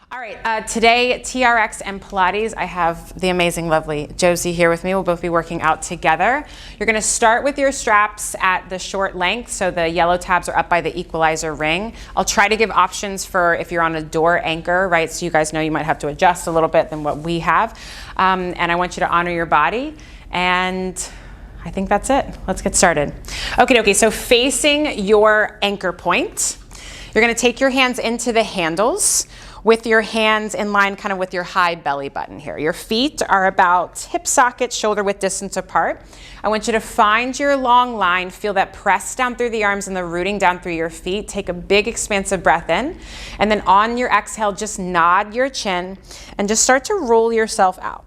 All right, today, TRX and Pilates, I have the amazing, lovely Josie here with me. We'll both be working out together. You're gonna start with your straps at the short length, so the yellow tabs are up by the equalizer ring. I'll try to give options for if you're on a door anchor, right? So you guys know you might have to adjust a little bit than what we have. And I want you to honor your body, and I think that's it. Let's get started. Okay, so facing your anchor point, you're gonna take your hands into the handles with your hands in line kind of with your high belly button here. Your feet are about hip socket, shoulder width distance apart. I want you to find your long line, feel that press down through the arms and the rooting down through your feet. Take a big expansive breath in, and then on your exhale, just nod your chin and just start to roll yourself out.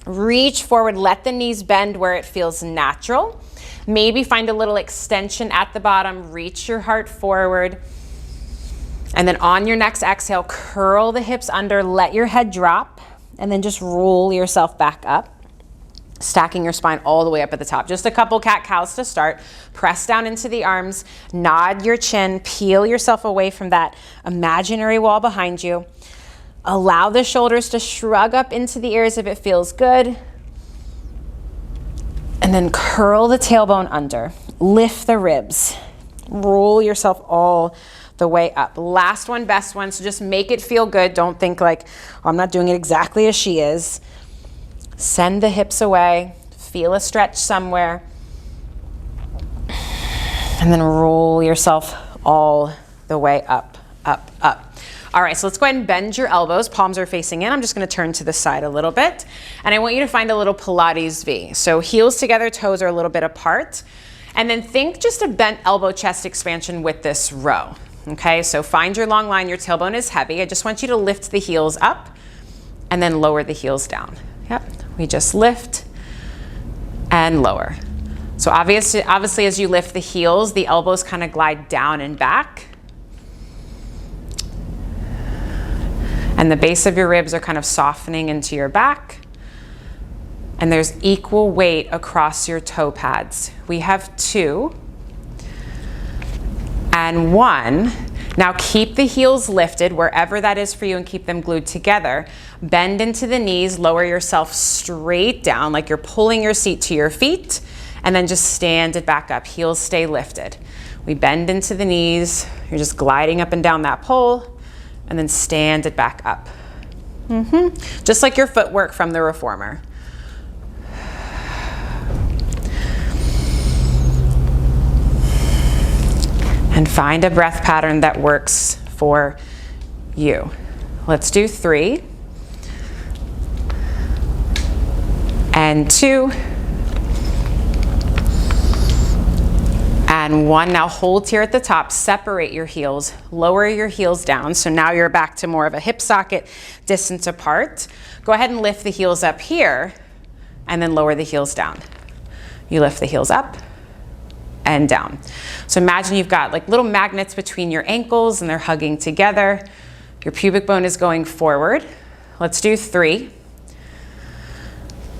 Reach forward, let the knees bend where it feels natural. Maybe find a little extension at the bottom, reach your heart forward. And then on your next exhale, curl the hips under, let your head drop, and then just roll yourself back up, stacking your spine all the way up at the top. Just a couple cat-cows to start. Press down into the arms, nod your chin, peel yourself away from that imaginary wall behind you. Allow the shoulders to shrug up into the ears if it feels good. And then curl the tailbone under, lift the ribs, roll yourself all the way up. Last one, best one, so just make it feel good. Don't think like, oh, I'm not doing it exactly as she is. Send the hips away, feel a stretch somewhere, and then roll yourself all the way up, up, up. All right, so let's go ahead and bend your elbows. Palms are facing in. I'm just gonna turn to the side a little bit, and I want you to find a little Pilates V. So heels together, toes are a little bit apart, and then think just a bent elbow chest expansion with this row. Okay, so find your long line, your tailbone is heavy. I just want you to lift the heels up and then lower the heels down. Yep, we just lift and lower. So obviously as you lift the heels, the elbows kind of glide down and back. And the base of your ribs are kind of softening into your back. And there's equal weight across your toe pads. We have 2. And 1. Now keep the heels lifted wherever that is for you and keep them glued together. Bend into the knees, lower yourself straight down like you're pulling your seat to your feet, and then just stand it back up. Heels stay lifted. We bend into the knees, you're just gliding up and down that pole, and then stand it back up. Just like your footwork from the reformer. And find a breath pattern that works for you. Let's do 3. And 2. And 1. Now hold here at the top, separate your heels, lower your heels down. So now you're back to more of a hip socket distance apart. Go ahead and lift the heels up here and then lower the heels down. You lift the heels up and down. So imagine you've got like little magnets between your ankles and they're hugging together. Your pubic bone is going forward. Let's do 3.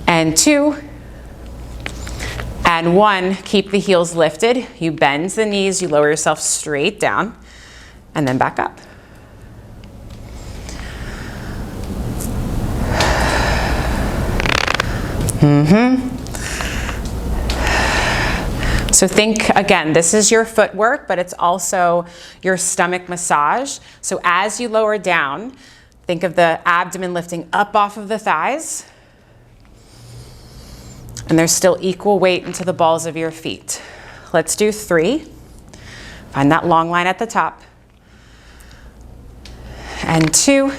And 2. And 1. Keep the heels lifted. You bend the knees, you lower yourself straight down, and then back up. So think, again, this is your footwork, but it's also your stomach massage. So as you lower down, think of the abdomen lifting up off of the thighs. And there's still equal weight into the balls of your feet. Let's do 3. Find that long line at the top. And 2.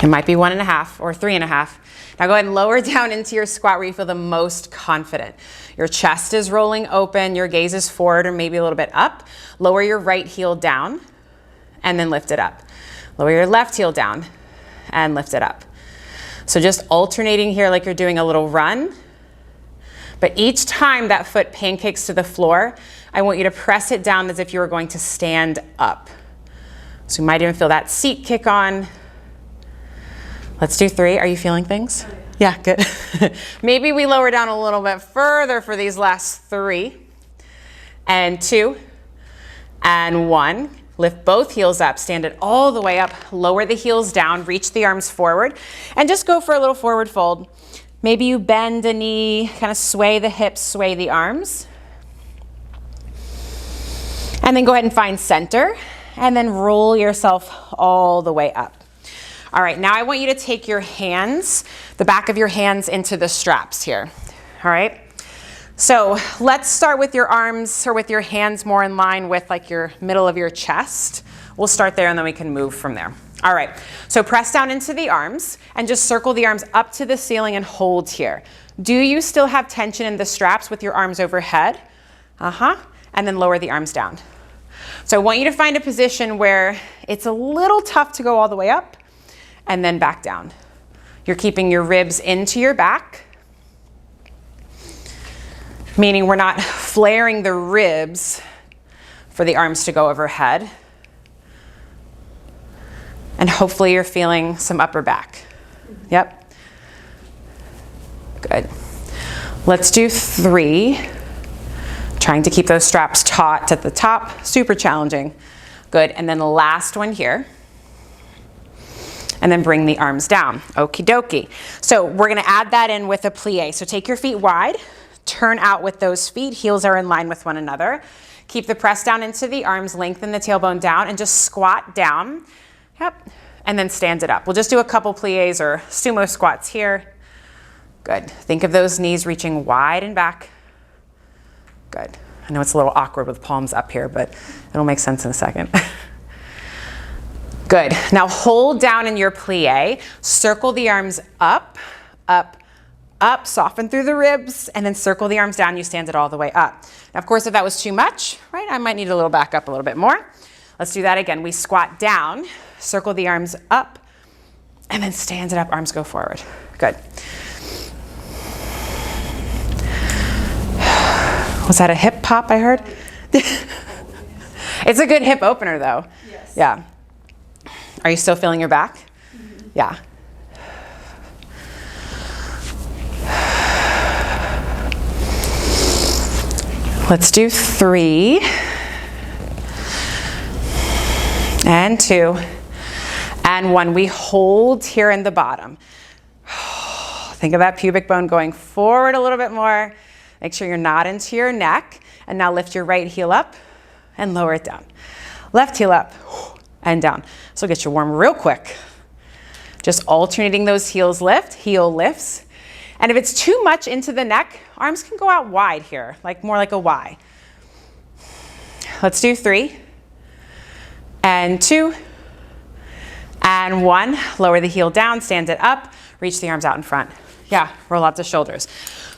It might be 1.5 or 3.5. Now go ahead and lower down into your squat where you feel the most confident. Your chest is rolling open, your gaze is forward or maybe a little bit up. Lower your right heel down and then lift it up. Lower your left heel down and lift it up. So just alternating here like you're doing a little run. But each time that foot pancakes to the floor, I want you to press it down as if you were going to stand up. So you might even feel that seat kick on. Let's do 3. Are you feeling things? Yeah, good. Maybe we lower down a little bit further for these last 3. And 2. And 1. Lift both heels up, stand it all the way up, lower the heels down, reach the arms forward, and just go for a little forward fold. Maybe you bend a knee, kind of sway the hips, sway the arms. And then go ahead and find center, and then roll yourself all the way up. All right, now I want you to take your hands, the back of your hands into the straps here, all right? So let's start with your arms or with your hands more in line with like your middle of your chest. We'll start there and then we can move from there. All right, so press down into the arms and just circle the arms up to the ceiling and hold here. Do you still have tension in the straps with your arms overhead? And then lower the arms down. So I want you to find a position where it's a little tough to go all the way up and then back down. You're keeping your ribs into your back, meaning we're not flaring the ribs for the arms to go overhead. And hopefully you're feeling some upper back. Yep. Good. Let's do 3. Trying to keep those straps taut at the top, super challenging. Good, and then the last one here. And then bring the arms down, okie dokie. So we're gonna add that in with a plie. So take your feet wide, turn out with those feet, heels are in line with one another. Keep the press down into the arms, lengthen the tailbone down, and just squat down. Yep, and then stand it up. We'll just do a couple plies or sumo squats here. Good, think of those knees reaching wide and back. Good. I know it's a little awkward with palms up here, but it'll make sense in a second. Good. Now hold down in your plie, circle the arms up, up, up, soften through the ribs, and then circle the arms down, you stand it all the way up. Now, of course, if that was too much, right, I might need a little back up a little bit more. Let's do that again. We squat down, circle the arms up, and then stand it up, arms go forward. Good. Was that a hip pop I heard? It's a good hip opener though. Yes. Yeah. Are you still feeling your back? Mm-hmm. Yeah. Let's do 3 and 2 and 1. We hold here in the bottom. Think of that pubic bone going forward a little bit more. Make sure you're not into your neck. And now lift your right heel up and lower it down. Left heel up and down. So get you warm real quick. Just alternating those heels lift, heel lifts. And if it's too much into the neck, arms can go out wide here, like more like a Y. Let's do 3 and 2 and 1. Lower the heel down, stand it up, reach the arms out in front. Yeah, roll out the shoulders.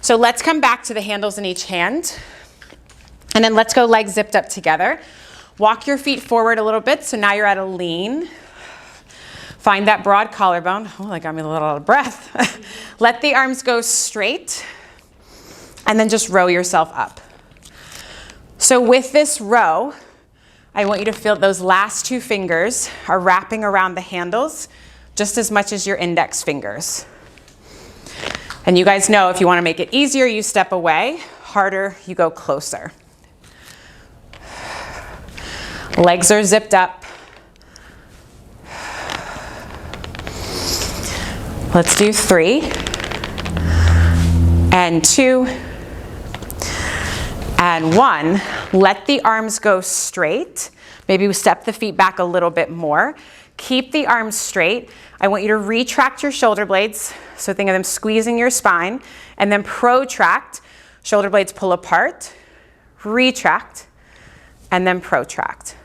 So let's come back to the handles in each hand. And then let's go legs zipped up together. Walk your feet forward a little bit. So now you're at a lean. Find that broad collarbone. Oh, that got me a little out of breath. Let the arms go straight. And then just row yourself up. So with this row, I want you to feel those last 2 fingers are wrapping around the handles just as much as your index fingers. And you guys know if you want to make it easier, you step away. Harder, you go closer. Legs are zipped up. Let's do 3 and 2 and 1. Let the arms go straight. Maybe we step the feet back a little bit more. Keep the arms straight. I want you to retract your shoulder blades. So think of them squeezing your spine, and then protract. Shoulder blades pull apart, retract, and then protract.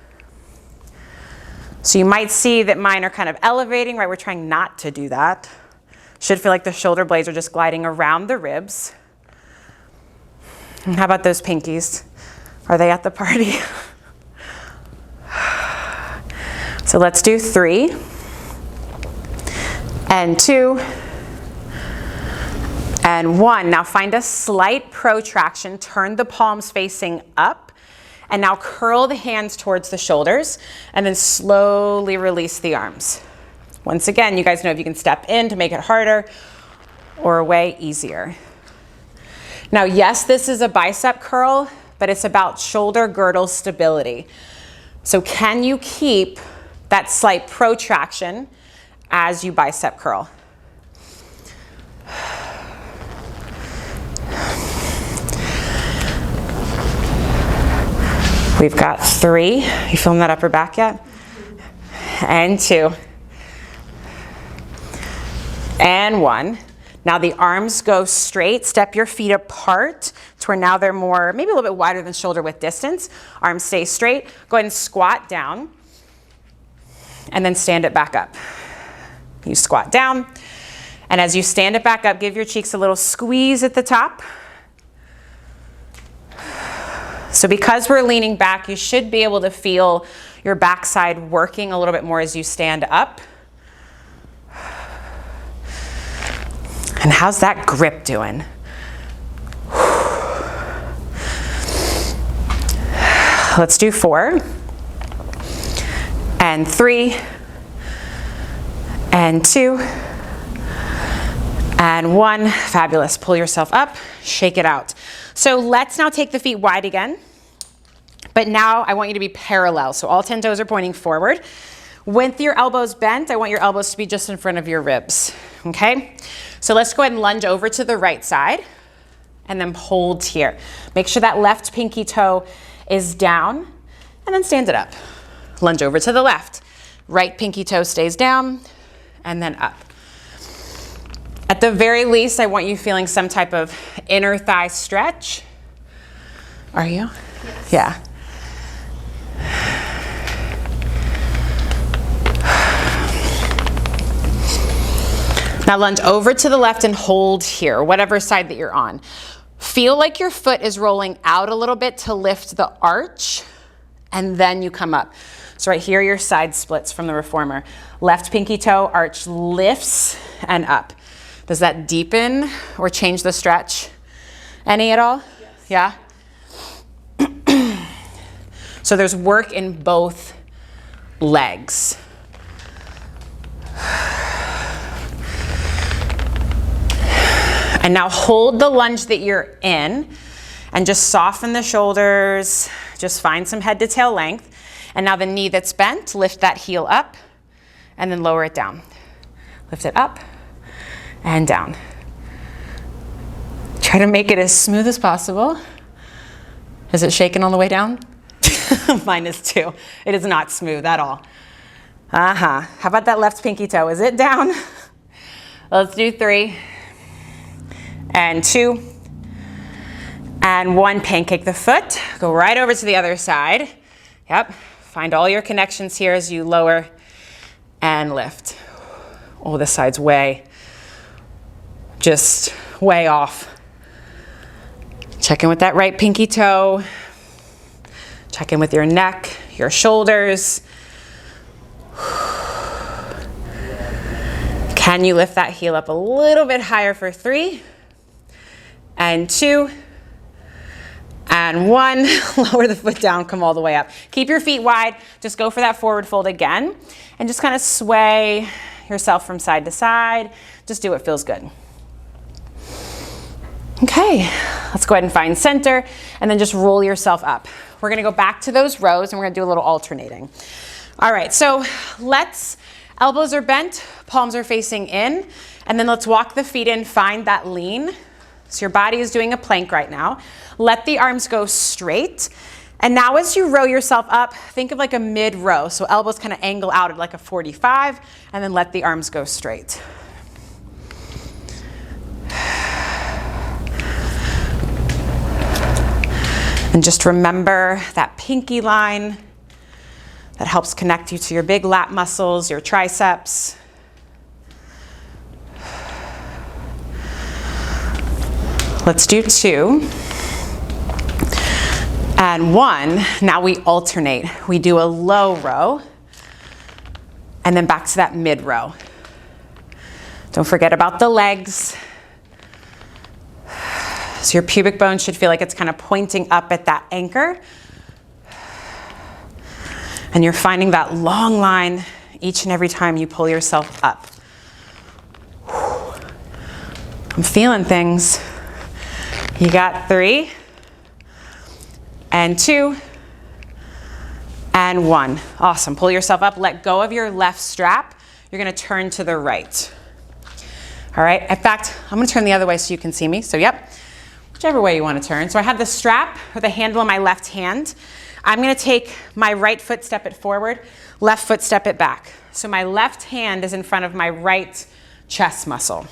So you might see that mine are kind of elevating, right? We're trying not to do that. Should feel like the shoulder blades are just gliding around the ribs. And how about those pinkies? Are they at the party? So let's do 3 and 2 and 1. Now find a slight protraction. Turn the palms facing up. And now curl the hands towards the shoulders and then slowly release the arms. Once again, you guys know if you can step in to make it harder or away easier. Now, yes, this is a bicep curl, but it's about shoulder girdle stability. So can you keep that slight protraction as you bicep curl? We've got 3. You feeling that upper back yet? And 2. And 1. Now the arms go straight. Step your feet apart to where now they're more, maybe a little bit wider than shoulder width distance. Arms stay straight. Go ahead and squat down. And then stand it back up. You squat down. And as you stand it back up, give your cheeks a little squeeze at the top. So because we're leaning back, you should be able to feel your backside working a little bit more as you stand up. And how's that grip doing? Let's do 4. And 3. And 2. And 1. Fabulous. Pull yourself up, shake it out. So let's now take the feet wide again. But now I want you to be parallel. So all 10 toes are pointing forward. With your elbows bent, I want your elbows to be just in front of your ribs. Okay? So let's go ahead and lunge over to the right side and then hold here. Make sure that left pinky toe is down and then stand it up. Lunge over to the left. Right pinky toe stays down and then up. At the very least, I want you feeling some type of inner thigh stretch. Are you? Yes. Yeah. Now lunge over to the left and hold here, whatever side that you're on. Feel like your foot is rolling out a little bit to lift the arch, and then you come up. So right here, your side splits from the reformer. Left pinky toe, arch lifts and up. Does that deepen or change the stretch any at all? Yes. Yeah? So there's work in both legs. And now hold the lunge that you're in and just soften the shoulders. Just find some head to tail length. And now the knee that's bent, lift that heel up and then lower it down. Lift it up and down. Try to make it as smooth as possible. Is it shaking on the way down? Mine is too. It is not smooth at all. How about that left pinky toe? Is it down? Let's do 3. And 2. And 1. Pancake the foot. Go right over to the other side. Yep. Find all your connections here as you lower and lift. Oh, this side's just way off. Check in with that right pinky toe. Check in with your neck, your shoulders. Can you lift that heel up a little bit higher for 3? And 2. And 1. Lower the foot down, come all the way up. Keep your feet wide. Just go for that forward fold again. And just kind of sway yourself from side to side. Just do what feels good. Okay, let's go ahead and find center and then just roll yourself up. We're gonna go back to those rows and we're gonna do a little alternating. All right, so elbows are bent, palms are facing in, and then let's walk the feet in, find that lean. So your body is doing a plank right now. Let the arms go straight. And now as you row yourself up, think of like a mid row. So elbows kind of angle out at like a 45, and then let the arms go straight. And just remember that pinky line that helps connect you to your big lat muscles, your triceps. Let's do 2. And 1. Now we alternate. We do a low row and then back to that mid row. Don't forget about the legs. So your pubic bone should feel like it's kind of pointing up at that anchor. And you're finding that long line each and every time you pull yourself up. I'm feeling things. You got 3. And 2. and 1. Awesome. Pull yourself up. Let go of your left strap. You're going to turn to the right. All right. In fact, I'm going to turn the other way so you can see me. So, yep. Whichever way you want to turn. So I have the strap or the handle in my left hand. I'm going to take my right foot, step it forward, left foot, step it back. So my left hand is in front of my right chest muscle.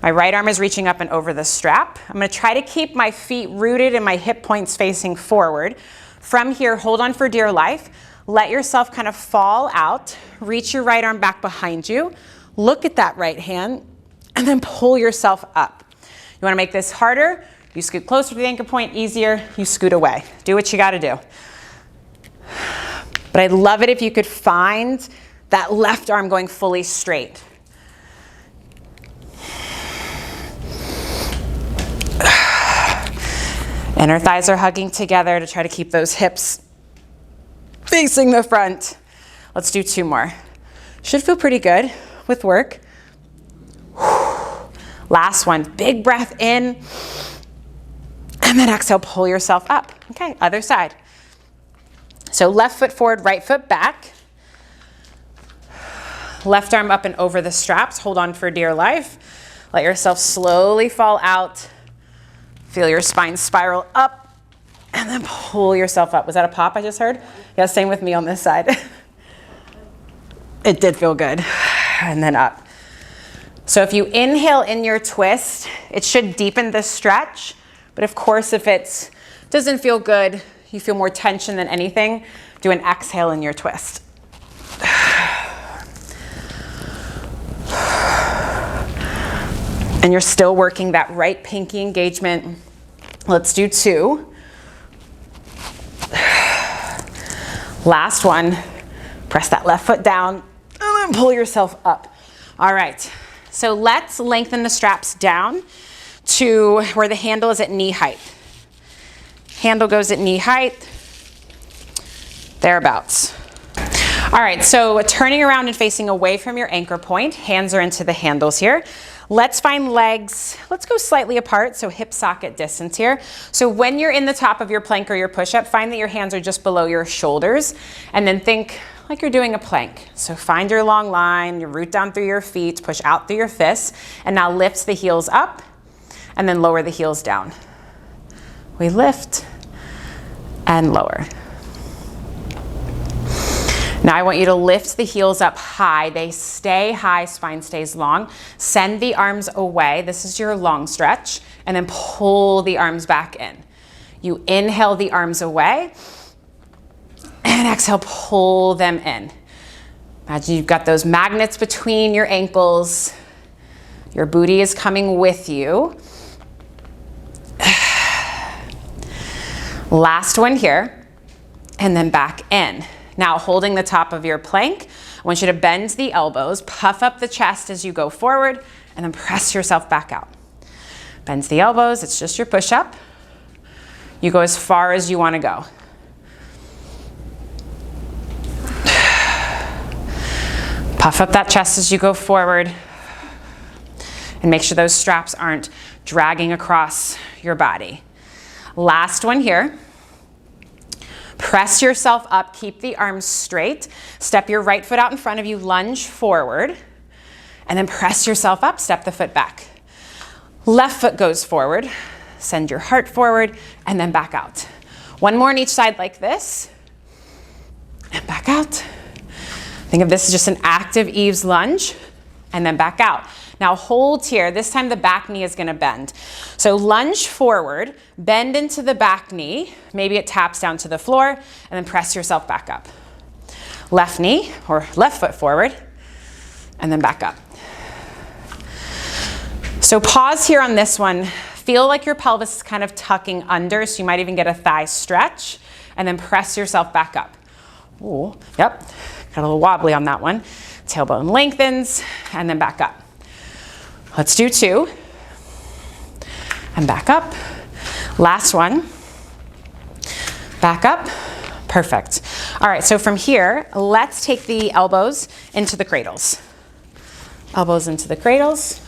My right arm is reaching up and over the strap. I'm going to try to keep my feet rooted and my hip points facing forward. From here, hold on for dear life. Let yourself kind of fall out. Reach your right arm back behind you. Look at that right hand and then pull yourself up. You want to make this harder? You scoot closer to the anchor point. Easier, you scoot away. Do what you got to do. But I'd love it if you could find that left arm going fully straight. Inner thighs are hugging together to try to keep those hips facing the front. Let's do 2 more. Should feel pretty good with work. Last one, big breath in. And then exhale, pull yourself up. Okay, other side. So left foot forward, right foot back. Left arm up and over the straps. Hold on for dear life. Let yourself slowly fall out. Feel your spine spiral up and then pull yourself up. Was that a pop I just heard? Yeah, same with me on this side. It did feel good. And then up. So if you inhale in your twist, it should deepen the stretch. But of course, if it doesn't feel good, you feel more tension than anything, do an exhale in your twist. And you're still working that right pinky engagement. Let's do 2. Last one. Press that left foot down and then pull yourself up. All right, so let's lengthen the straps down to where the handle is at knee height. Handle goes at knee height, thereabouts. All right, so turning around and facing away from your anchor point, hands are into the handles here. Let's find legs, let's go slightly apart, so hip socket distance here. So when you're in the top of your plank or your push-up, find that your hands are just below your shoulders, and then think like you're doing a plank. So find your long line, you root down through your feet, push out through your fists, and now lift the heels up, and then lower the heels down. We lift and lower. Now I want you to lift the heels up high. They stay high, spine stays long. Send the arms away. This is your long stretch. And then pull the arms back in. You inhale the arms away. And exhale, pull them in. Imagine you've got those magnets between your ankles. Your booty is coming with you. Last one here. And then back in. Now holding the top of your plank, I want you to bend the elbows, puff up the chest as you go forward, and then press yourself back out. Bend the elbows, it's just your push-up. You go as far as you want to go. Puff up that chest as you go forward, and make sure those straps aren't dragging across your body. Last one here. Press yourself up, keep the arms straight. Step your right foot out in front of you, lunge forward, and then press yourself up, step the foot back. Left foot goes forward, send your heart forward, and then back out. One more on each side like this, and back out. Think of this as just an active Eve's lunge, and then back out. Now hold here. This time the back knee is going to bend. So lunge forward, bend into the back knee. Maybe it taps down to the floor, and then press yourself back up. Left knee or left foot forward, and then back up. So pause here on this one. Feel like your pelvis is kind of tucking under, so you might even get a thigh stretch, and then press yourself back up. Ooh, yep, got a little wobbly on that one. Tailbone lengthens, and then back up. Let's do 2, and back up. Last one, back up, perfect. All right, so from here, let's take the elbows into the cradles. Elbows into the cradles,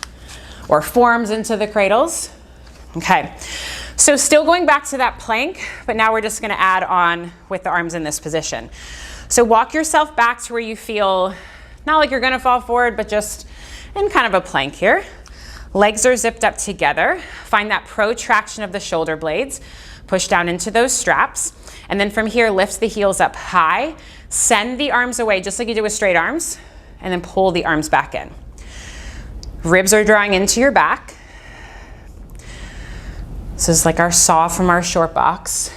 or forearms into the cradles. Okay, So still going back to that plank, but now we're just gonna add on with the arms in this position. So walk yourself back to where you feel, not like you're gonna fall forward, but just in kind of a plank here. Legs are zipped up together. Find that protraction of the shoulder blades. Push down into those straps. And then from here, lift the heels up high. Send the arms away, just like you do with straight arms, and then pull the arms back in. Ribs are drawing into your back. This is like our saw from our short box.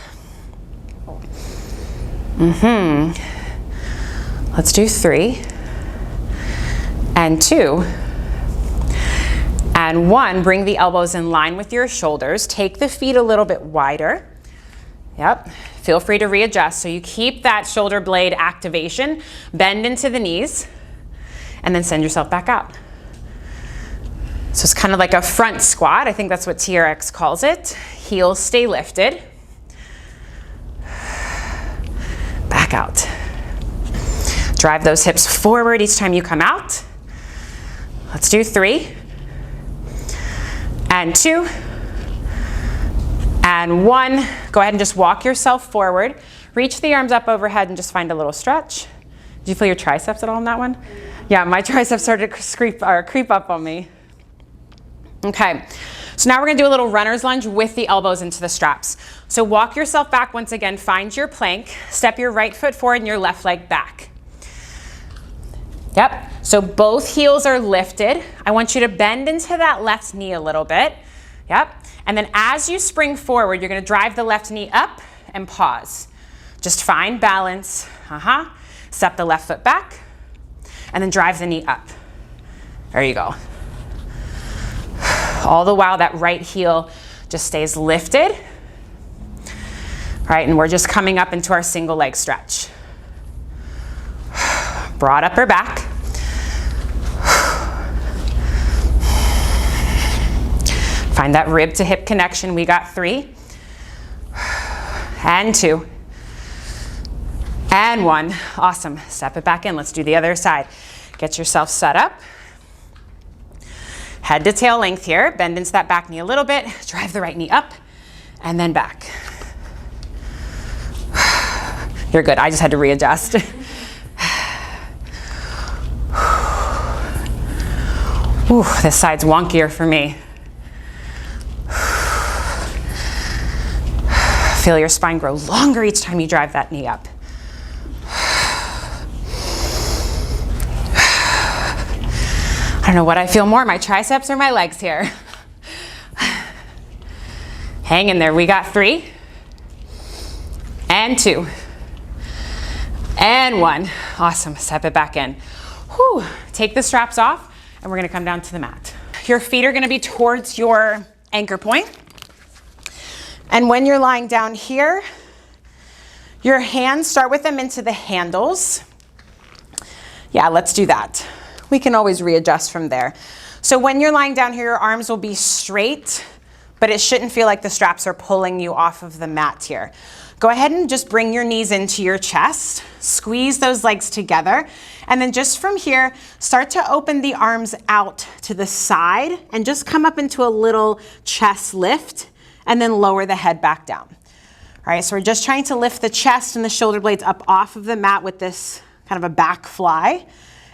Let's do 3 and 2 and 1. Bring the elbows in line with your shoulders. Take the feet a little bit wider. Yep. Feel free to readjust. So you keep that shoulder blade activation. Bend into the knees and then send yourself back out. So it's kind of like a front squat. I think that's what TRX calls it. Heels stay lifted. Back out. Drive those hips forward each time you come out. Let's do 3 and 2 and 1. Go ahead and just walk yourself forward. Reach the arms up overhead and just find a little stretch. Did you feel your triceps at all in that one? Yeah, my triceps started to creep up on me. Okay, so now we're gonna do a little runner's lunge with the elbows into the straps. So walk yourself back once again, find your plank, step your right foot forward and your left leg back. Yep, so both heels are lifted. I want you to bend into that left knee a little bit. Yep, and then as you spring forward, you're gonna drive the left knee up and pause. Just find balance, Step the left foot back and then drive the knee up. There you go. All the while that right heel just stays lifted. Right, and we're just coming up into our single leg stretch. Broad upper back. Find that rib to hip connection. We got 3 and 2 and 1. Awesome. Step it back in. Let's do the other side. Get yourself set up. Head to tail length here. Bend into that back knee a little bit. Drive the right knee up and then back. You're good. I just had to readjust. Ooh, this side's wonkier for me. Feel your spine grow longer each time you drive that knee up. I don't know what I feel more, my triceps or my legs here. Hang in there. We got 3 and 2 and 1. Awesome. Step it back in. Whew. Take the straps off and we're going to come down to the mat. Your feet are going to be towards your anchor point. And when you're lying down here, your hands, start with them into the handles. Yeah, let's do that. We can always readjust from there. So when you're lying down here, your arms will be straight, but it shouldn't feel like the straps are pulling you off of the mat here. Go ahead and just bring your knees into your chest, squeeze those legs together, and then just from here, start to open the arms out to the side and just come up into a little chest lift and then lower the head back down. All right, so we're just trying to lift the chest and the shoulder blades up off of the mat with this kind of a back fly.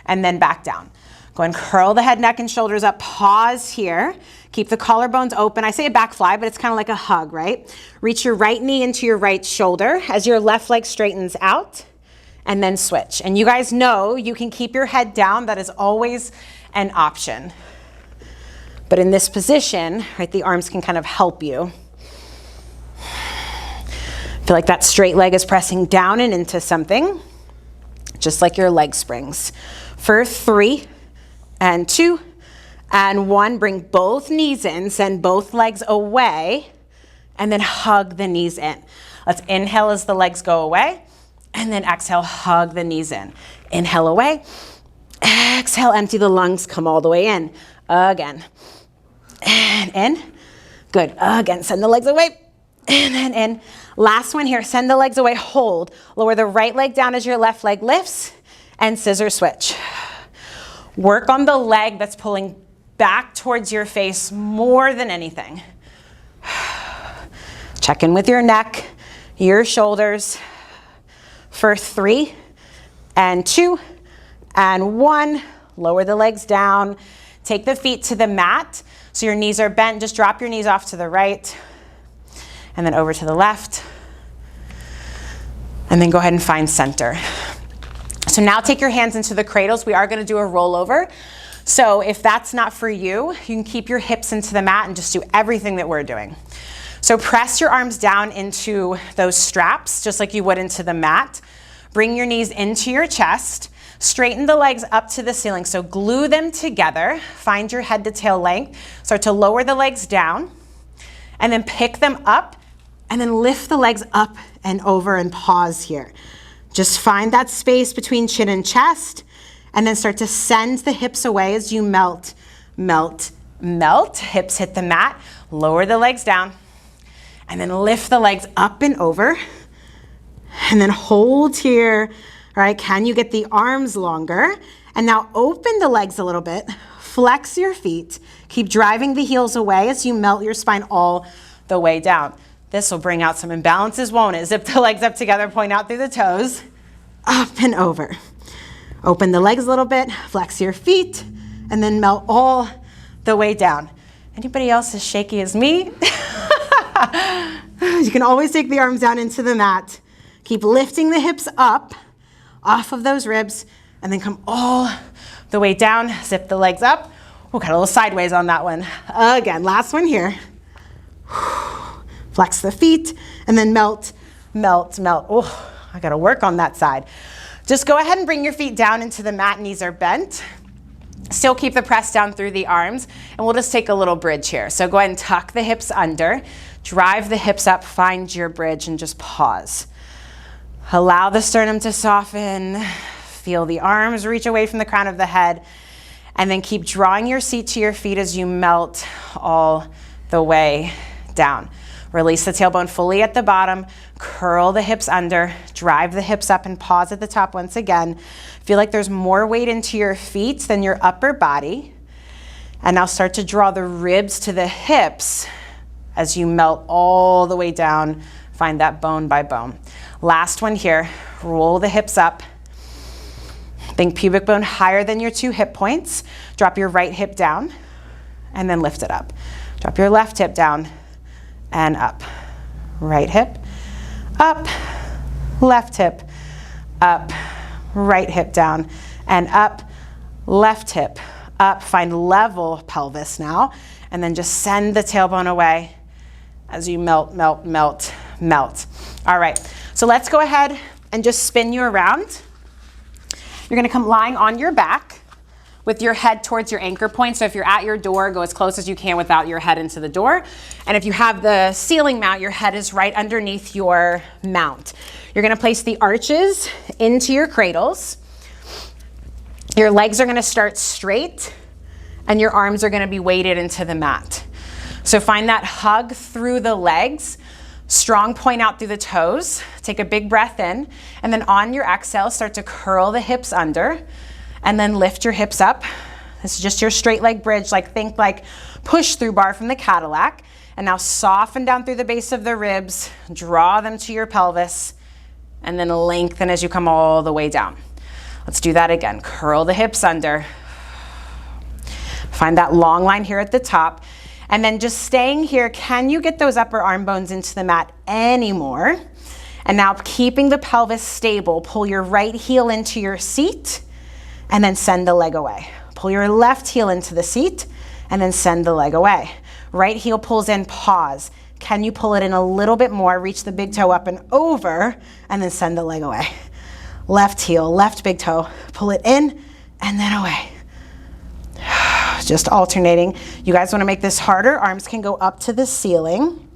And then back down. Go and curl the head, neck, and shoulders up. Pause here. Keep the collarbones open. I say a back fly, but it's kind of like a hug, right? Reach your right knee into your right shoulder as your left leg straightens out, and then switch. And you guys know you can keep your head down. That is always an option. But in this position, right, the arms can kind of help you. Feel like that straight leg is pressing down and into something, just like your leg springs. For 3 and 2 and 1, bring both knees in, send both legs away, and then hug the knees in. Let's inhale as the legs go away, and then exhale, hug the knees in. Inhale away, exhale, empty the lungs, come all the way in. Again, and in. Good, again, send the legs away, and then in. Last one here, send the legs away, hold. Lower the right leg down as your left leg lifts, and scissor switch. Work on the leg that's pulling back towards your face more than anything. Check in with your neck, your shoulders for 3 and 2 and 1. Lower the legs down. Take the feet to the mat so your knees are bent. Just drop your knees off to the right and then over to the left. And then go ahead and find center. So now take your hands into the cradles. We are going to do a rollover. So if that's not for you, you can keep your hips into the mat and just do everything that we're doing. So press your arms down into those straps, just like you would into the mat. Bring your knees into your chest. Straighten the legs up to the ceiling. So glue them together. Find your head to tail length. Start to lower the legs down and then pick them up and then lift the legs up and over and pause here. Just find that space between chin and chest and then start to send the hips away as you melt, melt, melt. Hips hit the mat, lower the legs down and then lift the legs up and over and then hold here. All right, can you get the arms longer? And now open the legs a little bit, flex your feet, keep driving the heels away as you melt your spine all the way down. This will bring out some imbalances, won't it? Zip the legs up together, point out through the toes, up and over. Open the legs a little bit, flex your feet, and then melt all the way down. Anybody else as shaky as me? You can always take the arms down into the mat. Keep lifting the hips up off of those ribs, and then come all the way down. Zip the legs up. We'll got a little sideways on that one. Again, last one here. Flex the feet and then melt, melt, melt. Oh, I gotta work on that side. Just go ahead and bring your feet down into the mat, knees are bent. Still keep the press down through the arms, and we'll just take a little bridge here. So go ahead and tuck the hips under, drive the hips up, find your bridge, and just pause. Allow the sternum to soften. Feel the arms reach away from the crown of the head, and then keep drawing your seat to your feet as you melt all the way down. Release the tailbone fully at the bottom, curl the hips under, drive the hips up and pause at the top once again. Feel like there's more weight into your feet than your upper body. And now start to draw the ribs to the hips as you melt all the way down. Find that bone by bone. Last one here, roll the hips up. Think pubic bone higher than your 2 hip points. Drop your right hip down and then lift it up. Drop your left hip down and up. Right hip, up, left hip, up, right hip down, and up, left hip, up. Find level pelvis now, and then just send the tailbone away as you melt, melt, melt, melt. All right, so let's go ahead and just spin you around. You're gonna come lying on your back with your head towards your anchor point. So if you're at your door, go as close as you can without your head into the door. And if you have the ceiling mount, your head is right underneath your mount. You're gonna place the arches into your cradles. Your legs are gonna start straight and your arms are gonna be weighted into the mat. So find that hug through the legs, strong point out through the toes. Take a big breath in, and then on your exhale, start to curl the hips under. And then lift your hips up. This is just your straight leg bridge, think like push through bar from the Cadillac. And now soften down through the base of the ribs, draw them to your pelvis, and then lengthen as you come all the way down. Let's do that again. Curl the hips under. Find that long line here at the top. And then just staying here, can you get those upper arm bones into the mat anymore? And now keeping the pelvis stable, pull your right heel into your seat, and then send the leg away. Pull your left heel into the seat and then send the leg away. Right heel pulls in, pause. Can you pull it in a little bit more? Reach the big toe up and over and then send the leg away. Left heel, left big toe, pull it in and then away. Just alternating. You guys wanna make this harder. Arms can go up to the ceiling.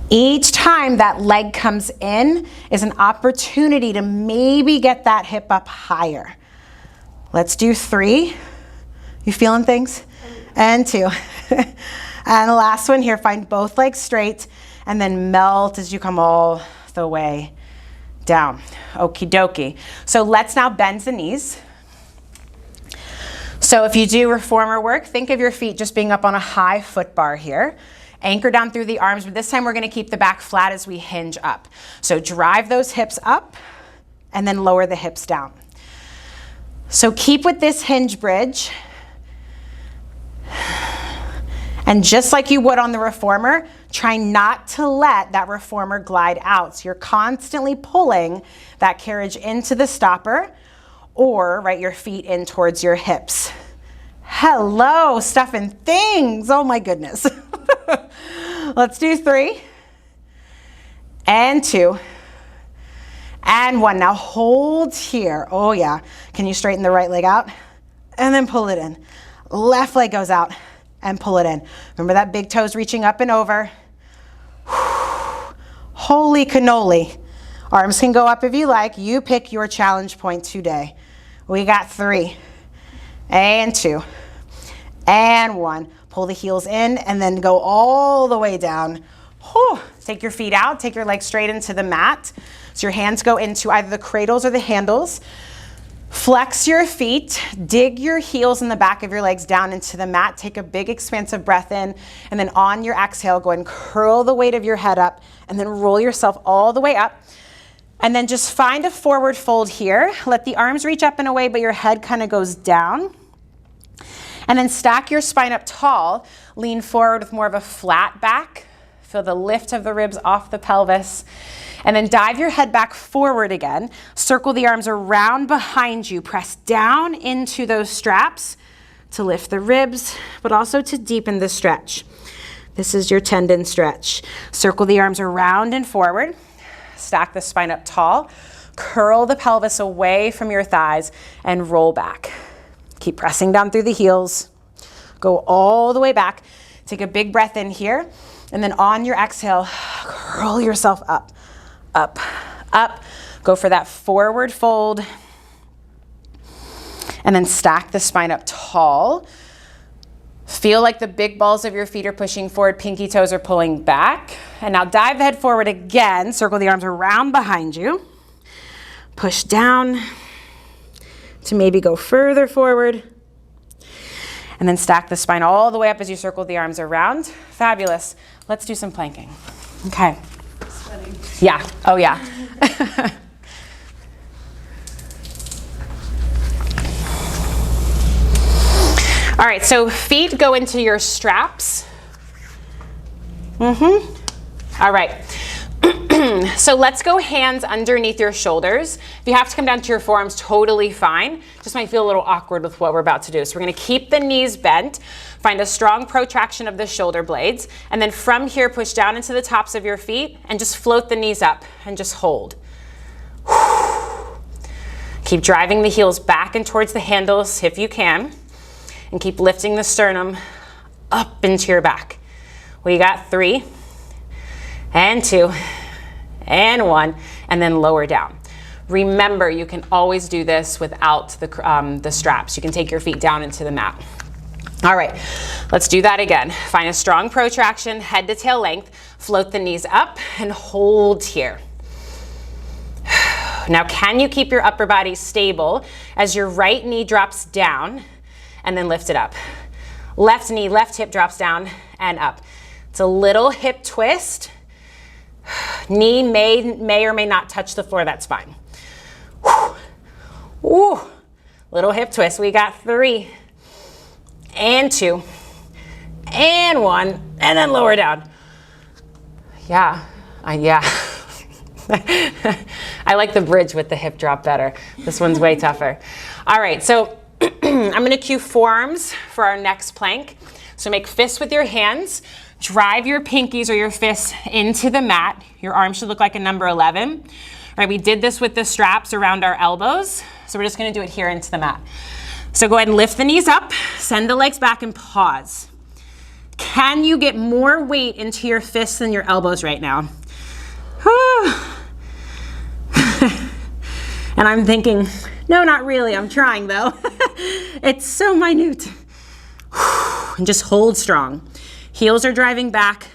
Each time that leg comes in is an opportunity to maybe get that hip up higher. Let's do 3. You feeling things? And 2. And the last one here, find both legs straight and then melt as you come all the way down. Okie dokie. So let's now bend the knees. So if you do reformer work, think of your feet just being up on a high foot bar here. Anchor down through the arms, but this time we're gonna keep the back flat as we hinge up. So drive those hips up and then lower the hips down. So keep with this hinge bridge. And just like you would on the reformer, try not to let that reformer glide out. So you're constantly pulling that carriage into the stopper or right your feet in towards your hips. Hello, stuff and things. Oh my goodness. Let's do 3 and 2 and 1. Now hold here. Oh yeah. Can you straighten the right leg out? And then pull it in. Left leg goes out and pull it in. Remember that big toes reaching up and over. Holy cannoli. Arms can go up if you like. You pick your challenge point today. We got 3 and 2 and 1. Pull the heels in and then go all the way down. Whew. Take your feet out, take your legs straight into the mat. So your hands go into either the cradles or the handles. Flex your feet, dig your heels in the back of your legs down into the mat. Take a big expansive breath in, and then on your exhale, go ahead and curl the weight of your head up and then roll yourself all the way up. And then just find a forward fold here. Let the arms reach up and away, but your head kind of goes down. And then stack your spine up tall. Lean forward with more of a flat back. Feel the lift of the ribs off the pelvis. And then dive your head back forward again. Circle the arms around behind you. Press down into those straps to lift the ribs, but also to deepen the stretch. This is your tendon stretch. Circle the arms around and forward. Stack the spine up tall. Curl the pelvis away from your thighs and roll back. Keep pressing down through the heels. Go all the way back. Take a big breath in here. And then on your exhale, curl yourself up, up, up. Go for that forward fold. And then stack the spine up tall. Feel like the big balls of your feet are pushing forward, pinky toes are pulling back. And now dive the head forward again. Circle the arms around behind you. Push down to maybe go further forward. And then stack the spine all the way up as you circle the arms around. Fabulous. Let's do some planking. Okay. Sweating. Yeah. Oh yeah. All right, so feet go into your straps. All right. So let's go hands underneath your shoulders. If you have to come down to your forearms, totally fine. Just might feel a little awkward with what we're about to do. So we're gonna keep the knees bent, find a strong protraction of the shoulder blades, and then from here, push down into the tops of your feet and just float the knees up and just hold. Keep driving the heels back and towards the handles if you can, and keep lifting the sternum up into your back. We got 3 and 2 and 1, and then lower down. Remember, you can always do this without the straps. You can take your feet down into the mat. All right, let's do that again. Find a strong protraction, head to tail length, float the knees up and hold here. Now, can you keep your upper body stable as your right knee drops down and then lift it up? Left knee, left hip drops down and up. It's a little hip twist. Knee may or may not touch the floor, that's fine. Woo. Little hip twist. We got 3 and 2 and 1, and then lower down. Yeah. I like the bridge with the hip drop better. This one's way tougher. All right, so I'm gonna cue forearms for our next plank. So make fists with your hands. Drive your pinkies or your fists into the mat. Your arms should look like a number 11. All right, we did this with the straps around our elbows. So we're just gonna do it here into the mat. So go ahead and lift the knees up, send the legs back and pause. Can you get more weight into your fists than your elbows right now? And I'm thinking, no, not really, I'm trying though. It's so minute. And just hold strong. Heels are driving back,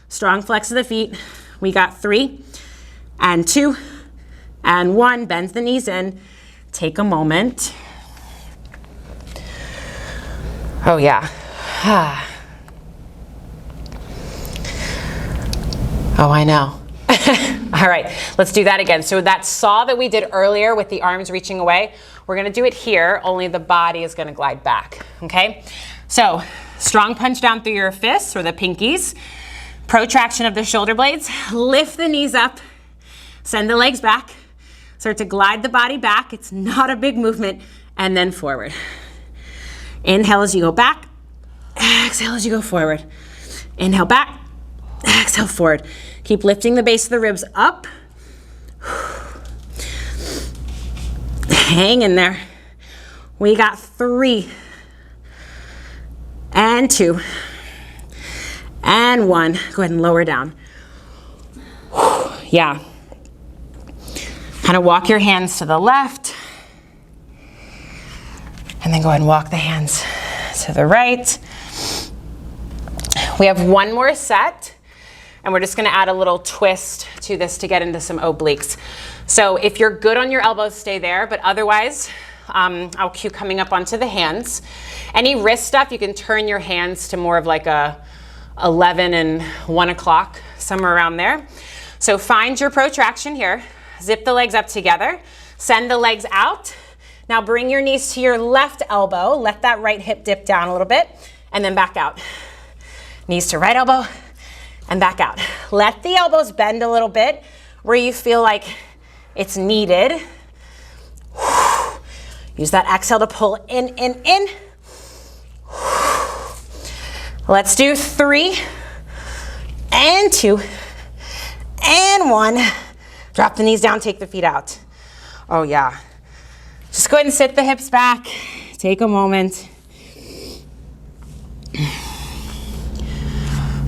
strong flex of the feet. We got 3 and 2 and 1, bend the knees in. Take a moment. Oh yeah. Oh, I know. All right, let's do that again. So that saw that we did earlier with the arms reaching away, we're gonna do it here, only the body is gonna glide back, okay? So strong punch down through your fists or the pinkies, protraction of the shoulder blades, lift the knees up, send the legs back, start to glide the body back. It's not a big movement, and then forward. Inhale as you go back, exhale as you go forward. Inhale back, exhale forward. Keep lifting the base of the ribs up. Hang in there. We got 3 and 2 and 1. Go ahead and lower down. Yeah. Kind of walk your hands to the left. And then go ahead and walk the hands to the right. We have one more set, and we're just gonna add a little twist to this to get into some obliques. So if you're good on your elbows, stay there, but otherwise, I'll cue coming up onto the hands. Any wrist stuff, you can turn your hands to more of like a 11 and 1 o'clock, somewhere around there. So find your protraction here, zip the legs up together, send the legs out. Now bring your knees to your left elbow, let that right hip dip down a little bit, and then back out. Knees to right elbow, and back out. Let the elbows bend a little bit where you feel like it's needed. Use that exhale to pull in, in. Let's do 3 and 2 and 1. Drop the knees down, take the feet out. Oh yeah. Just go ahead and sit the hips back. Take a moment.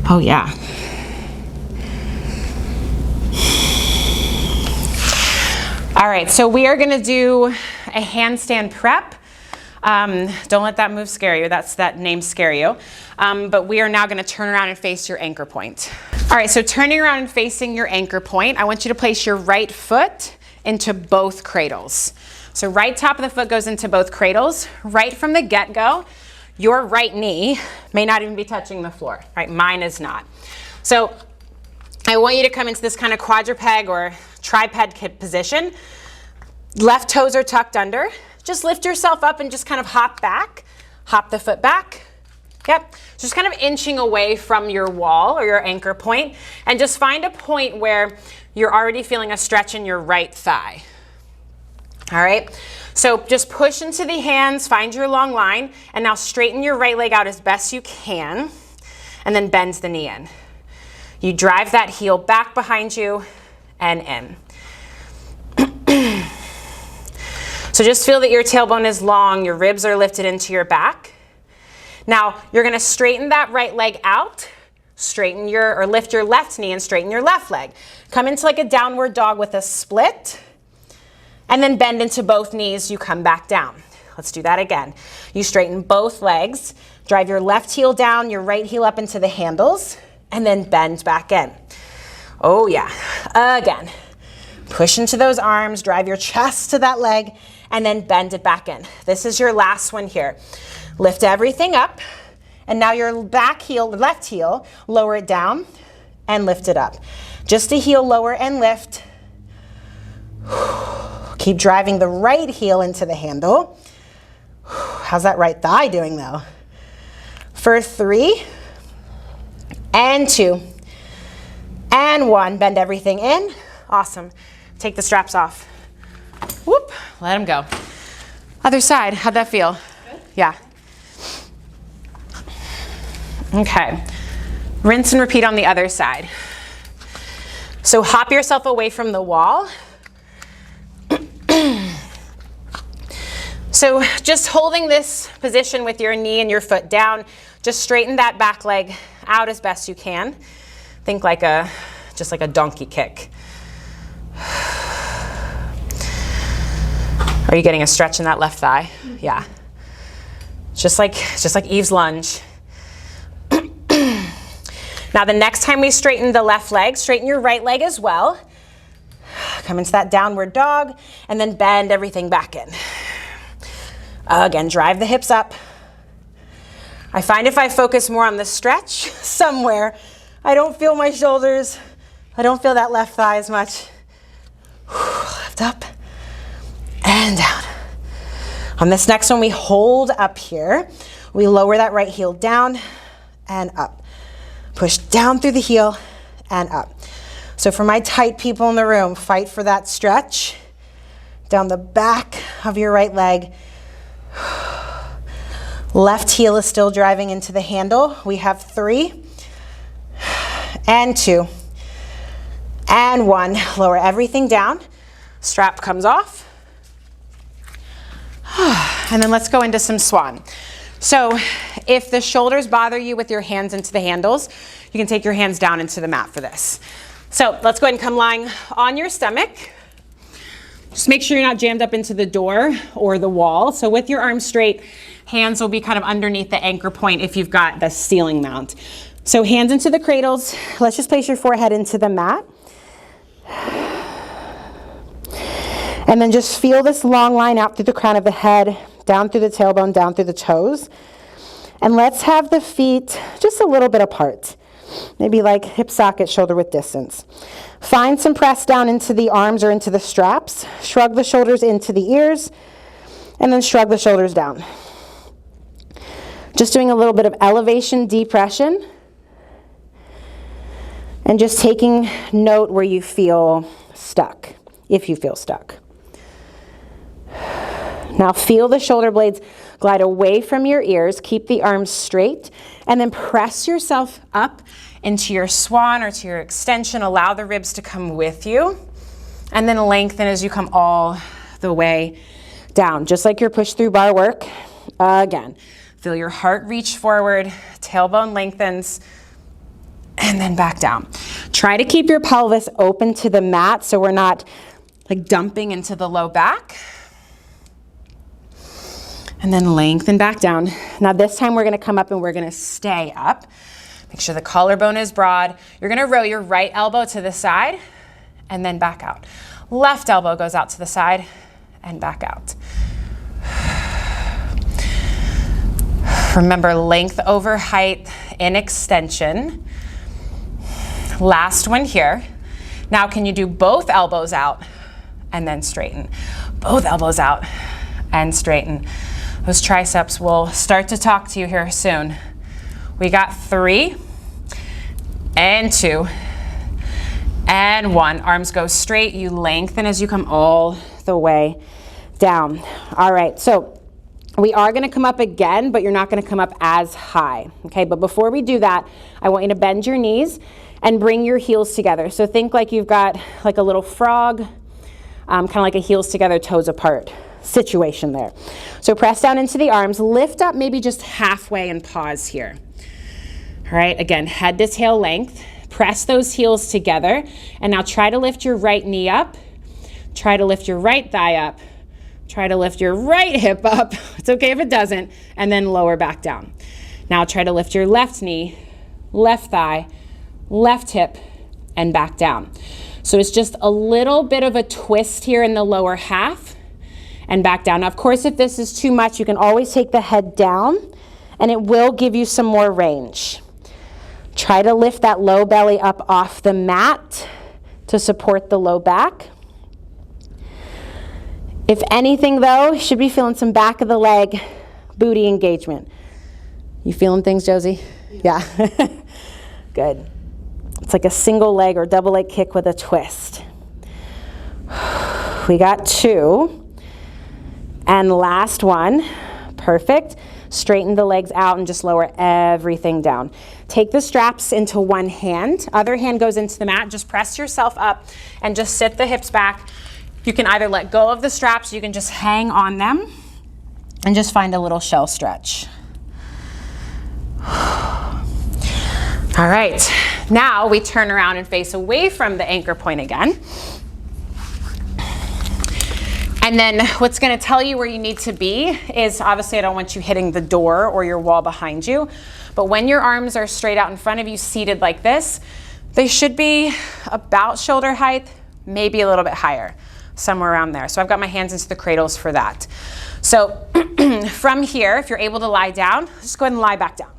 Oh yeah. All right, so we are gonna do a handstand prep. Don't let that move scare you. That name scare you. But we are now gonna turn around and face your anchor point. All right, so turning around and facing your anchor point, I want you to place your right foot into both cradles. So right top of the foot goes into both cradles. Right from the get-go, your right knee may not even be touching the floor, right? Mine is not. So I want you to come into this kind of quadruped or triped position. Left toes are tucked under. Just lift yourself up and just kind of hop back. Hop the foot back. Yep, just kind of inching away from your wall or your anchor point, and just find a point where you're already feeling a stretch in your right thigh. All right, so just push into the hands, find your long line, and now straighten your right leg out as best you can, and then bend the knee in. You drive that heel back behind you and in. So just feel that your tailbone is long, your ribs are lifted into your back. Now, you're gonna straighten that right leg out, lift your left knee and straighten your left leg. Come into like a downward dog with a split, and then bend into both knees, you come back down. Let's do that again. You straighten both legs, drive your left heel down, your right heel up into the handles, and then bend back in. Oh yeah, again. Push into those arms, drive your chest to that leg, and then bend it back in. This is your last one here. Lift everything up, and now your back heel, left heel, lower it down and lift it up. Just a heel lower and lift. Keep driving the right heel into the handle. How's that right thigh doing though? For 3 and 2 and 1, bend everything in. Awesome. Take the straps off. Whoop, let them go. Other side, how'd that feel? Good. Yeah. Okay, rinse and repeat on the other side. So hop yourself away from the wall. So just holding this position with your knee and your foot down, just straighten that back leg out as best you can. Think like just like a donkey kick. Are you getting a stretch in that left thigh? Yeah. Just like Eve's lunge. Now the next time we straighten the left leg, straighten your right leg as well. Come into that downward dog and then bend everything back in. Again, drive the hips up. I find if I focus more on the stretch somewhere, I don't feel my shoulders. I don't feel that left thigh as much. Lift up and down. On this next one, we hold up here. We lower that right heel down and up. Push down through the heel and up. So for my tight people in the room, fight for that stretch down the back of your right leg. Left heel is still driving into the handle. We have 3 and 2 and 1. Lower everything down. Strap comes off. And then let's go into some swan. So if the shoulders bother you with your hands into the handles, you can take your hands down into the mat for this. So let's go ahead and come lying on your stomach. Just make sure you're not jammed up into the door or the wall. So with your arms straight, hands will be kind of underneath the anchor point if you've got the ceiling mount. So hands into the cradles. Let's just place your forehead into the mat. And then just feel this long line out through the crown of the head, down through the tailbone, down through the toes. And let's have the feet just a little bit apart. Maybe like hip socket, shoulder width distance. Find some press down into the arms or into the straps. Shrug the shoulders into the ears, and then shrug the shoulders down. Just doing a little bit of elevation, depression. And just taking note where you feel stuck, if you feel stuck. Now feel the shoulder blades glide away from your ears. Keep the arms straight and then press yourself up into your swan or to your extension. Allow the ribs to come with you and then lengthen as you come all the way down. Just like your push through bar work. Again, feel your heart reach forward, tailbone lengthens, and then back down. Try to keep your pelvis open to the mat so we're not like dumping into the low back. And then lengthen back down. Now this time we're gonna come up and we're gonna stay up. Make sure the collarbone is broad. You're gonna row your right elbow to the side and then back out. Left elbow goes out to the side and back out. Remember, length over height in extension. Last one here. Now can you do both elbows out and then straighten? Both elbows out and straighten. Those triceps will start to talk to you here soon. We got 3 and 2 and 1. Arms go straight. You lengthen as you come all the way down. All right, so we are gonna come up again, but you're not gonna come up as high, okay? But before we do that, I want you to bend your knees and bring your heels together. So think like you've got like a little frog, kind of like a heels together, toes apart situation there. So press down into the arms, lift up maybe just halfway and pause here. All right, again, head to tail length. Press those heels together. And now try to lift your right knee up. Try to lift your right thigh up. Try to lift your right hip up. It's okay if it doesn't. And then lower back down. Now try to lift your left knee, left thigh, left hip, and back down. So it's just a little bit of a twist here in the lower half and back down. Now, of course, if this is too much, you can always take the head down and it will give you some more range. Try to lift that low belly up off the mat to support the low back. If anything though, you should be feeling some back of the leg booty engagement. You feeling things, Josie? Yeah. Good. It's like a single leg or double leg kick with a twist. We got 2. And last one. Perfect. Straighten the legs out and just lower everything down. Take the straps into one hand. Other hand goes into the mat. Just press yourself up and just sit the hips back. You can either let go of the straps, you can just hang on them and just find a little shell stretch. All right, now we turn around and face away from the anchor point again. And then what's gonna tell you where you need to be is, obviously I don't want you hitting the door or your wall behind you, but when your arms are straight out in front of you, seated like this, they should be about shoulder height, maybe a little bit higher, somewhere around there. So I've got my hands into the cradles for that. So From here, if you're able to lie down, just go ahead and lie back down.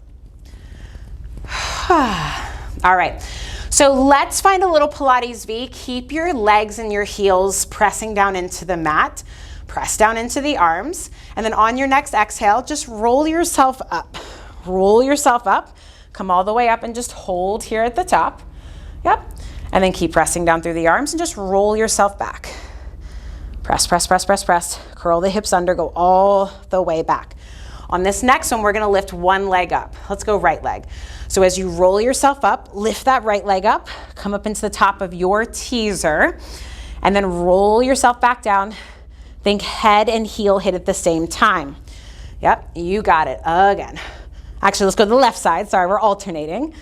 All right, so let's find a little Pilates V. Keep your legs and your heels pressing down into the mat. Press down into the arms, and then on your next exhale, just roll yourself up. Roll yourself up, come all the way up and just hold here at the top. Yep, and then keep pressing down through the arms and just roll yourself back. Press, press, press, press, press. Curl the hips under, go all the way back. On this next one, we're gonna lift one leg up. Let's go right leg. So as you roll yourself up, lift that right leg up, come up into the top of your teaser, and then roll yourself back down. Think head and heel hit at the same time. Yep, you got it, again. Actually, let's go to the left side. Sorry, we're alternating.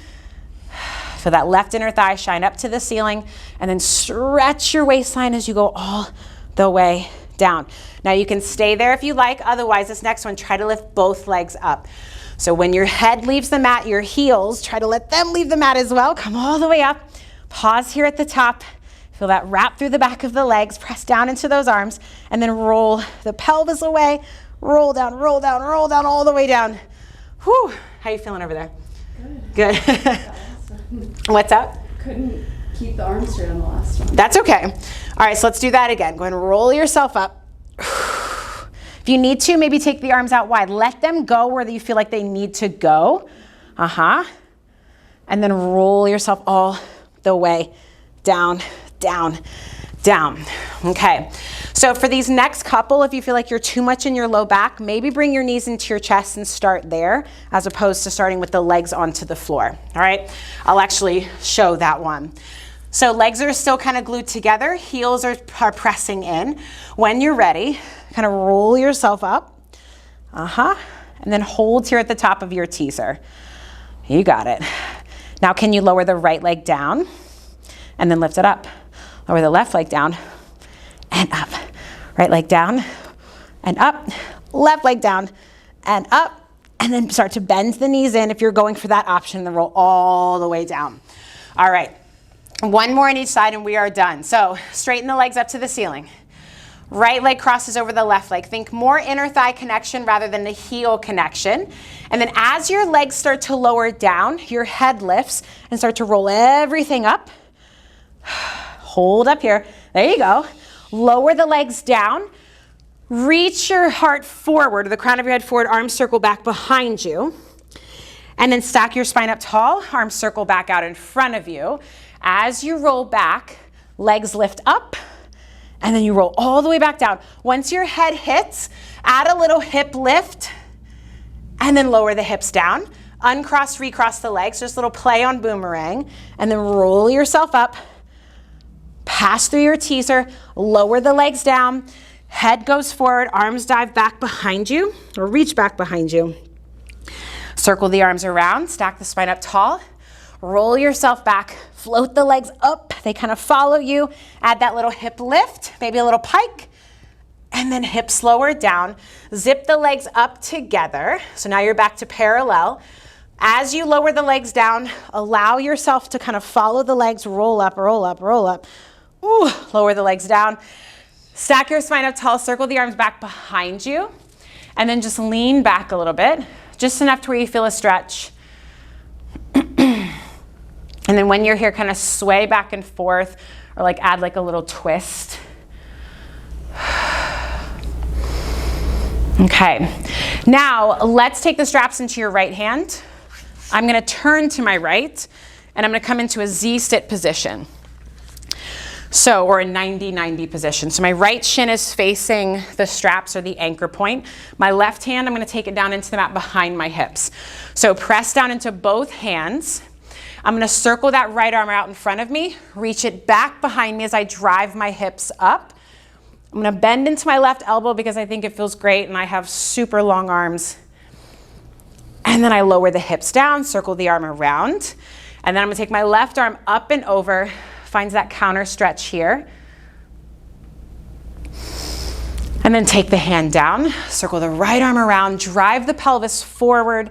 So that left inner thigh, shine up to the ceiling, and then stretch your waistline as you go all the way down. Now you can stay there if you like. Otherwise, this next one, try to lift both legs up. So when your head leaves the mat, your heels, try to let them leave the mat as well. Come all the way up. Pause here at the top. Feel that wrap through the back of the legs. Press down into those arms, and then roll the pelvis away. Roll down, roll down, roll down, all the way down. Whew. How you feeling over there? Good. Good. What's up? Couldn't keep the arms straight on the last one. That's okay. All right, so let's do that again. Go ahead and roll yourself up. If you need to, maybe take the arms out wide. Let them go where you feel like they need to go. And then roll yourself all the way down, down, down. Okay, so for these next couple, if you feel like you're too much in your low back, maybe bring your knees into your chest and start there, as opposed to starting with the legs onto the floor. All right, I'll actually show that one. So legs are still kind of glued together, heels are pressing in. When you're ready, kind of roll yourself up, and then hold here at the top of your teaser. You got it. Now can you lower the right leg down and then lift it up? Lower the left leg down and up. Right leg down and up. Left leg down and up. And then start to bend the knees in if you're going for that option, then roll all the way down. All right, one more on each side and we are done. So straighten the legs up to the ceiling. Right leg crosses over the left leg. Think more inner thigh connection rather than the heel connection. And then as your legs start to lower down, your head lifts and start to roll everything up. Hold up here. There you go. Lower the legs down. Reach your heart forward, the crown of your head forward, arms circle back behind you. And then stack your spine up tall, arms circle back out in front of you. As you roll back, legs lift up, and then you roll all the way back down. Once your head hits, add a little hip lift, and then lower the hips down. Uncross, recross the legs, just a little play on boomerang, and then roll yourself up. Pass through your teaser, lower the legs down, head goes forward, arms dive back behind you, or reach back behind you. Circle the arms around, stack the spine up tall, roll yourself back, float the legs up, they kind of follow you, add that little hip lift, maybe a little pike, and then hips lower down, zip the legs up together, so now you're back to parallel. As you lower the legs down, allow yourself to kind of follow the legs, roll up, roll up, roll up. Ooh, lower the legs down. Stack your spine up tall, circle the arms back behind you, and then just lean back a little bit, just enough to where you feel a stretch. And then when you're here, kind of sway back and forth, or like add like a little twist. Okay, now let's take the straps into your right hand. I'm gonna turn to my right, and I'm gonna come into a Z-sit position. So, or a 90-90 position. So my right shin is facing the straps or the anchor point. My left hand, I'm gonna take it down into the mat behind my hips. So press down into both hands. I'm gonna circle that right arm out in front of me, reach it back behind me as I drive my hips up. I'm gonna bend into my left elbow because I think it feels great and I have super long arms. And then I lower the hips down, circle the arm around. And then I'm gonna take my left arm up and over, finds that counter stretch here. And then take the hand down, circle the right arm around, drive the pelvis forward,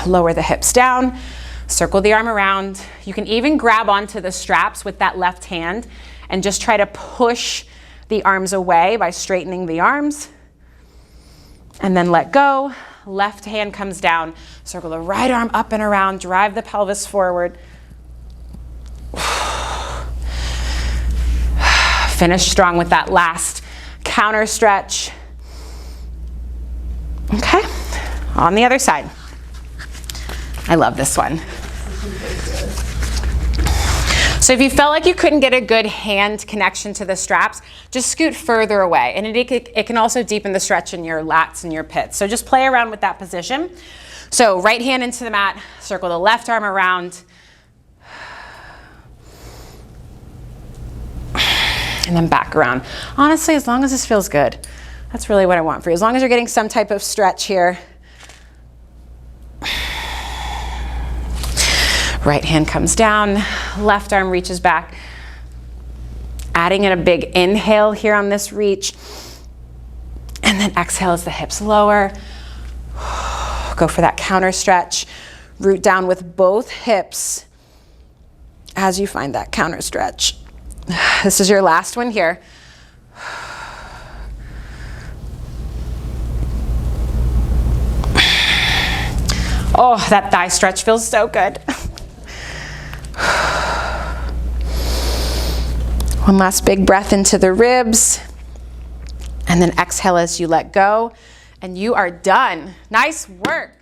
lower the hips down, circle the arm around. You can even grab onto the straps with that left hand and just try to push the arms away by straightening the arms. And then let go. Left hand comes down. Circle the right arm up and around. Drive the pelvis forward. Finish strong with that last counter stretch. Okay, on the other side. I love this one. So if you felt like you couldn't get a good hand connection to the straps, just scoot further away. And it can also deepen the stretch in your lats and your pits. So just play around with that position. So right hand into the mat, circle the left arm around. And then back around. Honestly, as long as this feels good, that's really what I want for you. As long as you're getting some type of stretch here. Right hand comes down, left arm reaches back. Adding in a big inhale here on this reach. And then exhale as the hips lower. Go for that counter stretch. Root down with both hips as you find that counter stretch. This is your last one here. Oh, that thigh stretch feels so good. One last big breath into the ribs. And then exhale as you let go. And you are done. Nice work.